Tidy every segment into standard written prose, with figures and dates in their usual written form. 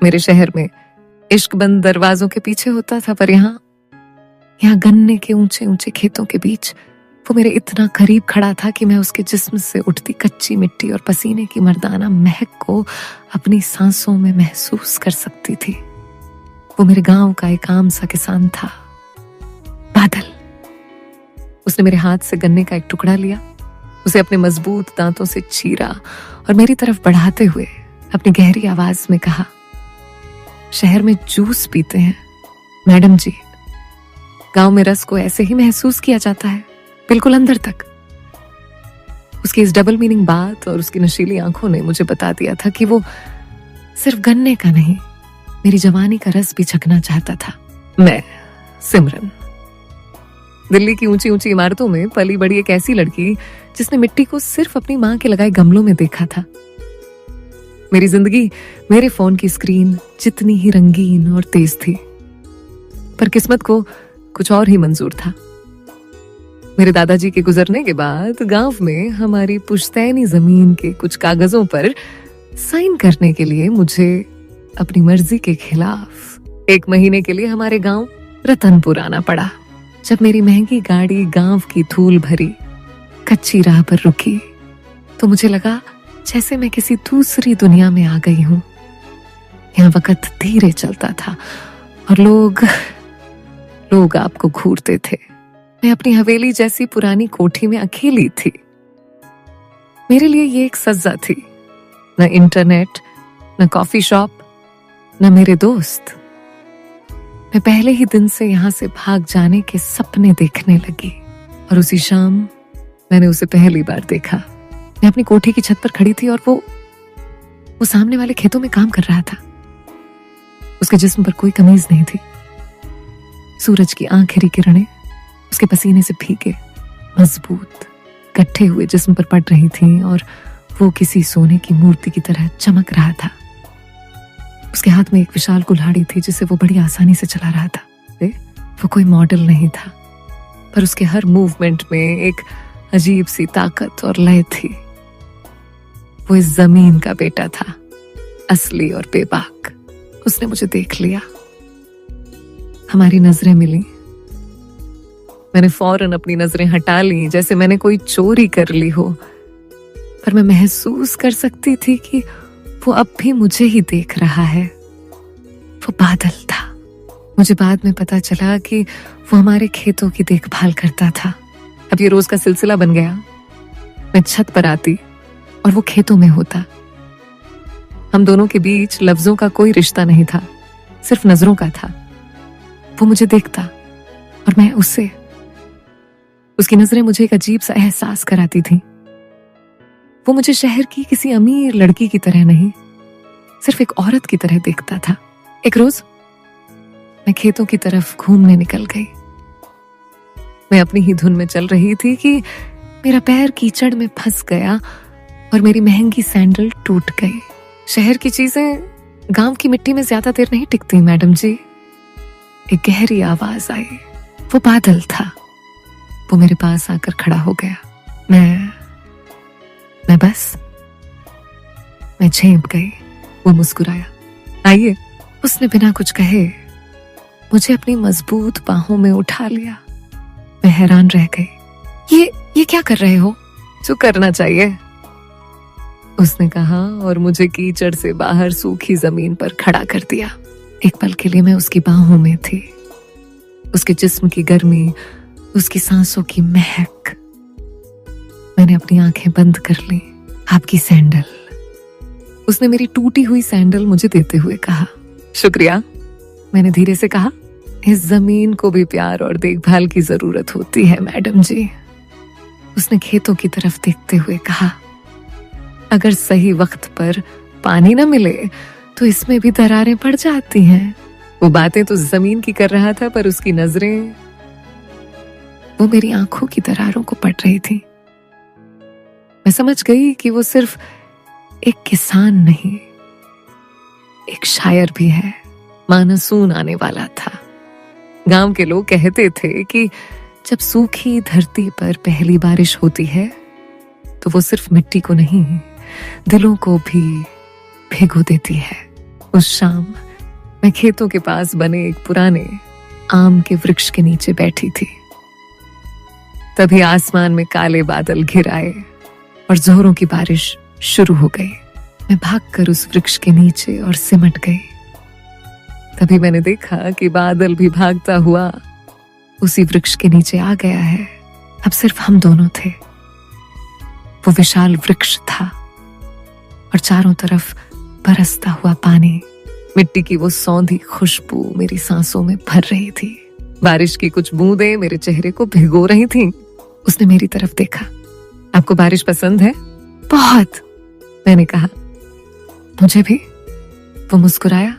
मेरे शहर में इश्क बंद दरवाजों के पीछे होता था, पर यहाँ गन्ने के ऊंचे ऊंचे खेतों के बीच वो मेरे इतना करीब खड़ा था कि मैं उसके जिस्म से उठती कच्ची मिट्टी और पसीने की मर्दाना महक को अपनी सांसों में महसूस कर सकती थी। वो मेरे गांव का एक आम सा किसान था, बादल। उसने मेरे हाथ से गन्ने का एक टुकड़ा लिया, उसे अपने मजबूत दांतों से चीरा और मेरी तरफ बढ़ाते हुए अपनी गहरी आवाज में कहा, शहर में जूस पीते हैं मैडम जी, गांव में रस को ऐसे ही महसूस किया जाता है, बिल्कुल अंदर तक। उसकी इस डबल मीनिंग बात और उसकी नशीली आंखों ने मुझे बता दिया था कि वो सिर्फ गन्ने का नहीं, मेरी जवानी का रस भी चखना चाहता था। मैं सिमरन, दिल्ली की ऊंची ऊंची इमारतों में पली बड़ी एक ऐसी लड़की जिसने मिट्टी को सिर्फ अपनी मां के लगाए गमलों में देखा था। मेरी जिंदगी मेरे फोन की स्क्रीन जितनी ही रंगीन और तेज थी, पर किस्मत को कुछ और ही मंजूर था। मेरे दादाजी के गुजरने के बाद गांव में हमारी पुश्तैनी जमीन के कुछ कागजों पर साइन करने के लिए मुझे अपनी मर्जी के खिलाफ 1 महीने के लिए हमारे गांव रतनपुर आना पड़ा। जब मेरी महंगी गाड़ी गांव की धूल भरी कच्ची राह पर रुकी तो मुझे लगा जैसे मैं किसी दूसरी दुनिया में आ गई हूं। यहाँ वक्त धीरे चलता था और लोग आपको घूरते थे। मैं अपनी हवेली जैसी पुरानी कोठी में अकेली थी। मेरे लिए ये एक सज्जा थी, न इंटरनेट, न कॉफी शॉप, न मेरे दोस्त। मैं पहले ही दिन से यहां से भाग जाने के सपने देखने लगी और उसी शाम मैंने उसे पहली बार देखा। मैं अपनी कोठी की छत पर खड़ी थी और वो सामने वाले खेतों में काम कर रहा था। उसके जिस्म पर कोई कमीज नहीं थी। सूरज की आखिरी किरणें उसके पसीने से भीगे, मजबूत, गट्ठे हुए जिस्म पर पड़ रही थीं और वो किसी सोने की मूर्ति की तरह चमक रहा था। उसके हाथ में एक विशाल कुल्हाड़ी थी जिसे वो बड़ी आसानी से चला रहा था। वो कोई मॉडल नहीं था, पर उसके हर मूवमेंट में एक अजीब सी ताकत और लय थी। वो इस जमीन का बेटा था, असली और बेबाक। उसने मुझे देख लिया, हमारी नजरें मिली। मैंने फौरन अपनी नजरें हटा ली जैसे मैंने कोई चोरी कर ली हो, पर मैं महसूस कर सकती थी कि वो अब भी मुझे ही देख रहा है। वो बादल था। मुझे बाद में पता चला कि वो हमारे खेतों की देखभाल करता था। अब ये रोज का सिलसिला बन गया। मैं छत पर आती और वो खेतों में होता। हम दोनों के बीच लफ्जों का कोई रिश्ता नहीं था, सिर्फ नजरों का था। वो मुझे देखता और मैं उससे। उसकी नजरें मुझे एक अजीब सा एहसास कराती थी। वो मुझे शहर की किसी अमीर लड़की की तरह नहीं, सिर्फ एक औरत की तरह देखता था। एक रोज मैं खेतों की तरफ घूमने निकल गई। मैं अपनी ही धुन में चल रही थी कि मेरा पैर कीचड़ में फंस गया और मेरी महंगी सैंडल टूट गई। शहर की चीजें गांव की मिट्टी में ज्यादा देर नहीं टिकती मैडम जी। एक गहरी आवाज आई। वो बादल था। वो मेरे पास आकर खड़ा हो गया। मैं झेप गई। वो मुस्कुराया। आइए। उसने बिना कुछ कहे मुझे अपनी मजबूत बाहों में उठा लिया। मैं हैरान रह गई। ये क्या कर रहे हो? जो करना चाहिए, उसने कहा और मुझे कीचड़ से बाहर सूखी जमीन पर खड़ा कर दिया। एक पल के लिए मैं उसकी बाहों में थी। उसके जिस्म की गर्मी, उसकी सांसों की महक। मैंने अपनी आंखें बंद कर ली। आपकी सैंडल, उसने मेरी टूटी हुई सैंडल मुझे देते हुए कहा। शुक्रिया, मैंने धीरे से कहा। इस जमीन को भी प्यार और देखभाल की जरूरत होती है मैडम जी। उसने खेतों की तरफ देखते हुए कहा। अगर सही वक्त पर पानी न मिले तो इसमें भी दरारें पड़ जाती हैं। वो बातें तो जमीन की कर रहा था, पर उसकी नजरें वो मेरी आंखों की दरारों को पढ़ रही थी। मैं समझ गई कि वो सिर्फ एक किसान नहीं, एक शायर भी है। मानसून आने वाला था। गांव के लोग कहते थे कि जब सूखी धरती पर पहली बारिश होती है तो वो सिर्फ मिट्टी को नहीं, दिलों को भी भिगो देती है। उस शाम मैं खेतों के पास बने एक पुराने आम के वृक्ष के नीचे बैठी थी। तभी आसमान में काले बादल घिर आए और जोरों की बारिश शुरू हो गई। मैं भागकर उस वृक्ष के नीचे और सिमट गई। तभी मैंने देखा कि बादल भी भागता हुआ उसी वृक्ष के नीचे आ गया है। अब सिर्फ हम दोनों थे। वो विशाल वृक्ष था और चारों तरफ बरसता हुआ पानी, मिट्टी की वो सौंधी खुशबू मेरी सांसों में भर रही थी। बारिश की कुछ बूंदें मेरे चेहरे को भिगो रही थीं। उसने मेरी तरफ देखा। आपको बारिश पसंद है? बहुत, मैंने कहा। मुझे भी, वो मुस्कुराया।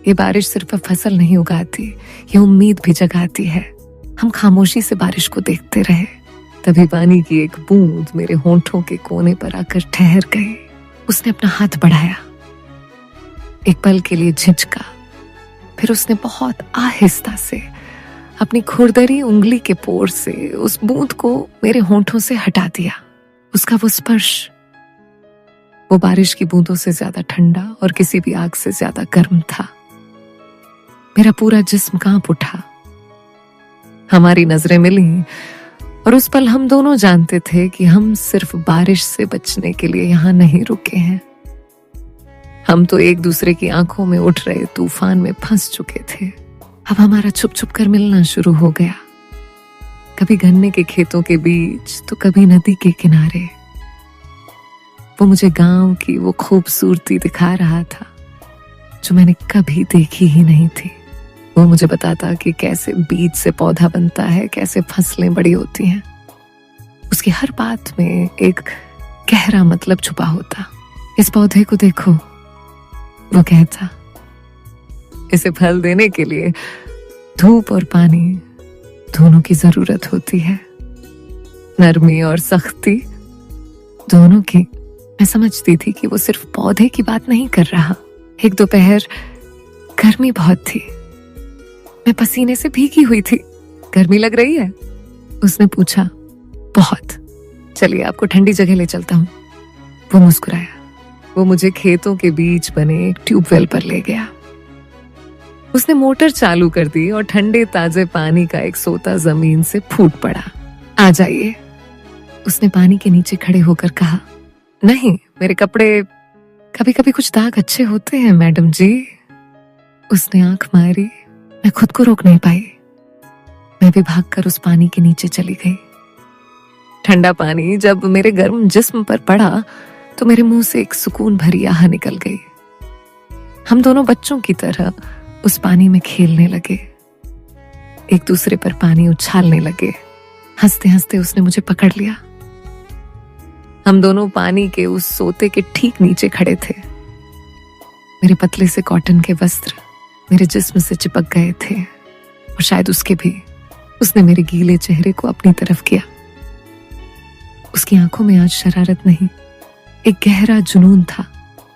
ये बारिश सिर्फ फसल नहीं उगाती, ये उम्मीद भी जगाती है। हम खामोशी से बारिश को देखते रहे। तभी पानी की एक बूंद मेरे होंठों के कोने पर आकर ठहर गई। उसने अपना हाथ बढ़ाया। एक पल के लिए झिझका, फिर उसने बहुत आहिस्ता से अपनी खुरदरी उंगली के पोर से उस बूंद को मेरे होंठों से हटा दिया। उसका वो स्पर्श, वो बारिश की बूंदों से ज्यादा ठंडा और किसी भी आग से ज्यादा गर्म था। मेरा पूरा जिस्म कांप उठा। हमारी नजरें मिली और उस पल हम दोनों जानते थे कि हम सिर्फ बारिश से बचने के लिए यहां नहीं रुके हैं। हम तो एक दूसरे की आंखों में उठ रहे तूफान में फंस चुके थे। अब हमारा छुप छुप कर मिलना शुरू हो गया, कभी गन्ने के खेतों के बीच तो कभी नदी के किनारे। वो मुझे गांव की वो खूबसूरती दिखा रहा था जो मैंने कभी देखी ही नहीं थी। वो मुझे बताता कि कैसे बीज से पौधा बनता है, कैसे फसलें बड़ी होती हैं। उसकी हर बात में एक गहरा मतलब छुपा होता। इस पौधे को देखो, वो कहता, इसे फल देने के लिए धूप और पानी दोनों की जरूरत होती है, नरमी और सख्ती दोनों की। मैं समझती थी कि वो सिर्फ पौधे की बात नहीं कर रहा। एक दोपहर गर्मी बहुत थी, मैं पसीने से भीगी हुई थी। गर्मी लग रही है? उसने पूछा। बहुत। चलिए आपको ठंडी जगह ले चलता हूँ। वो मुस्कुराया। वो मुझे खेतों के बीच बने एक ट्यूबवेल पर ले गया। उसने मोटर चालू कर दी और ठंडे ताजे पानी का एक सोता जमीन से फूट पड़ा। आ जाइए, उसने पानी के नीचे खड़े होकर कहा। नहीं, मेरे कपड़े, कभी कभी कुछ दाग अच्छे होते हैं मैडम जी। उसने आंख मारी। मैं खुद को रोक नहीं पाई। मैं भी भागकर उस पानी के नीचे चली गई। ठंडा पानी जब मेरे गर्म जिस्म पर पड़ा तो मेरे मुंह से एक सुकून भरी आह निकल गई। हम दोनों बच्चों की तरह उस पानी में खेलने लगे, एक दूसरे पर पानी उछालने लगे। हंसते हंसते उसने मुझे पकड़ लिया। हम दोनों पानी के उस सोते के ठीक नीचे खड़े थे। मेरे पतले से कॉटन के वस्त्र मेरे जिस्म से चिपक गए थे और शायद उसके भी। उसने मेरे गीले चेहरे को अपनी तरफ किया। उसकी आंखों में आज शरारत नहीं, एक गहरा जुनून था,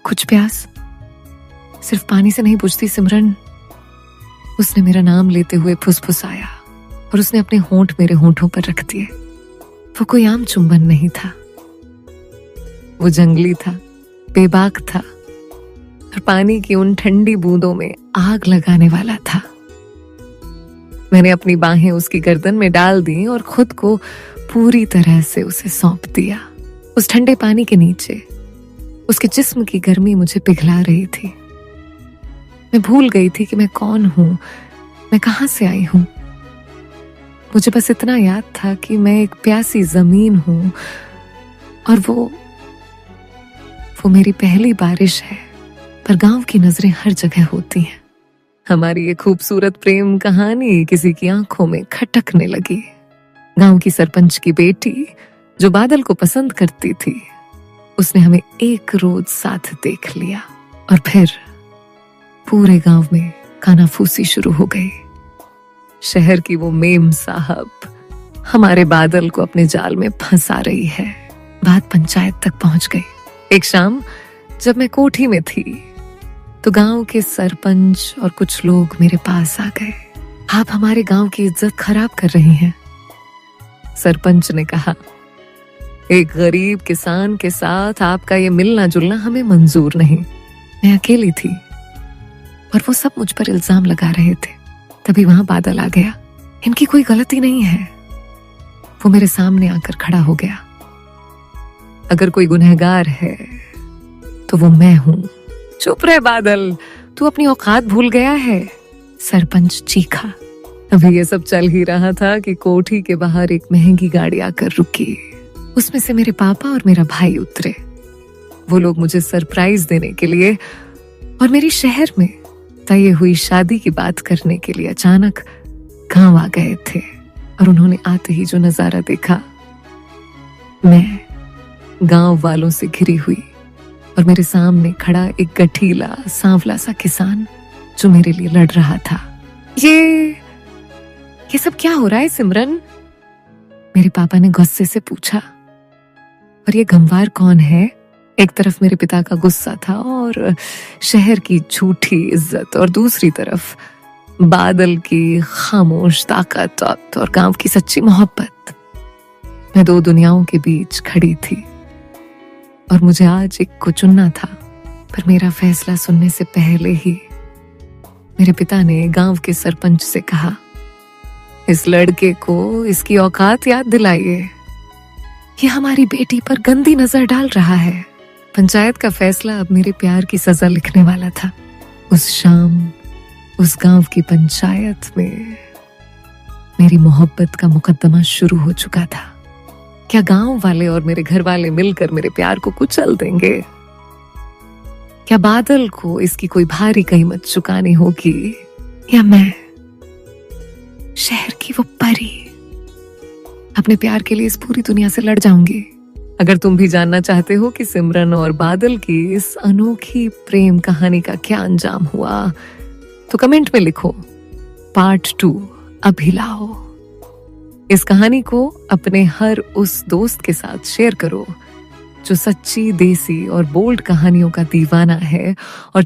कुछ प्यास। सिर्फ पानी से नहीं बुझती सिमरन। उसने मेरा नाम लेते हुए फुसफुसाया और उसने अपने होंठ मेरे होंठों पर रख दिए। वो कोई आम चुंबन नहीं था, वो जंगली था, बेबाक था और पानी की उन ठंडी बूंदों में आग लगाने वाला था। मैंने अपनी बाहें उसकी गर्दन में डाल दी और खुद को पूरी तरह से उसे सौंप दिया। उस ठंडे पानी के नीचे उसके जिस्म की गर्मी मुझे पिघला रही थी। मैं भूल गई थी कि मैं कौन हूं, मैं कहां से आई हूं। मुझे बस इतना याद था कि मैं एक प्यासी जमीन हूं और वो मेरी पहली बारिश है। पर गांव की नजरें हर जगह होती हैं। हमारी ये खूबसूरत प्रेम कहानी किसी की आंखों में खटकने लगी। गांव की सरपंच की बेटी जो बादल को पसंद करती थी, उसने हमें एक रोज साथ देख लिया और फिर पूरे गांव में कानाफूसी शुरू हो गई। शहर की वो मेम साहब हमारे बादल को अपने जाल में फंसा रही है। बात पंचायत तक पहुंच गई। एक शाम जब मैं कोठी में थी तो गांव के सरपंच और कुछ लोग मेरे पास आ गए। आप हमारे गांव की इज्जत खराब कर रही हैं, सरपंच ने कहा। एक गरीब किसान के साथ आपका ये मिलना जुलना हमें मंजूर नहीं। मैं अकेली थी, और वो सब मुझ पर इल्जाम लगा रहे थे। तभी वहां बादल आ गया। इनकी कोई गलती नहीं है। वो मेरे सामने आकर खड़ा हो गया। अगर कोई गुनहगार है तो वो मैं हूं। चुप रहे बादल, तू अपनी औकात भूल गया है, सरपंच चीखा। अभी ये सब चल ही रहा था कि कोठी के बाहर एक महंगी गाड़ी आकर रुकी। उसमें से मेरे पापा और मेरा भाई उतरे। वो लोग मुझे सरप्राइज देने के लिए और मेरी शहर में तय हुई शादी की बात करने के लिए अचानक गांव आ गए थे। और उन्होंने आते ही जो नजारा देखा, मैं गांव वालों से घिरी हुई और मेरे सामने खड़ा एक गठीला सांवला सा किसान जो मेरे लिए लड़ रहा था। ये सब क्या हो रहा है सिमरन? मेरे पापा ने गुस्से से पूछा। और ये गंवार कौन है? एक तरफ मेरे पिता का गुस्सा था और शहर की झूठी इज्जत, और दूसरी तरफ बादल की खामोश ताकत और गांव की सच्ची मोहब्बत। मैं दो दुनियाओं के बीच खड़ी थी और मुझे आज एक को चुनना था। पर मेरा फैसला सुनने से पहले ही मेरे पिता ने गांव के सरपंच से कहा, इस लड़के को इसकी औकात याद दिलाइए। ये हमारी बेटी पर गंदी नजर डाल रहा है। पंचायत का फैसला अब मेरे प्यार की सजा लिखने वाला था। उस शाम उस गांव की पंचायत में मेरी मोहब्बत का मुकदमा शुरू हो चुका था। क्या गांव वाले और मेरे घर वाले मिलकर मेरे प्यार को कुचल देंगे? क्या बादल को इसकी कोई भारी कीमत चुकानी होगी, या मैं शहर की वो परी अपने प्यार के लिए इस पूरी दुनिया से लड़ जाऊंगी? अगर तुम भी जानना चाहते हो कि सिमरन और बादल की इस अनोखी प्रेम कहानी का क्या अंजाम हुआ, तो कमेंट में लिखो पार्ट 2 अभी लाओ। इस कहानी को अपने हर उस दोस्त के साथ शेयर करो जो सच्ची, देसी और बोल्ड कहानियों का दीवाना है और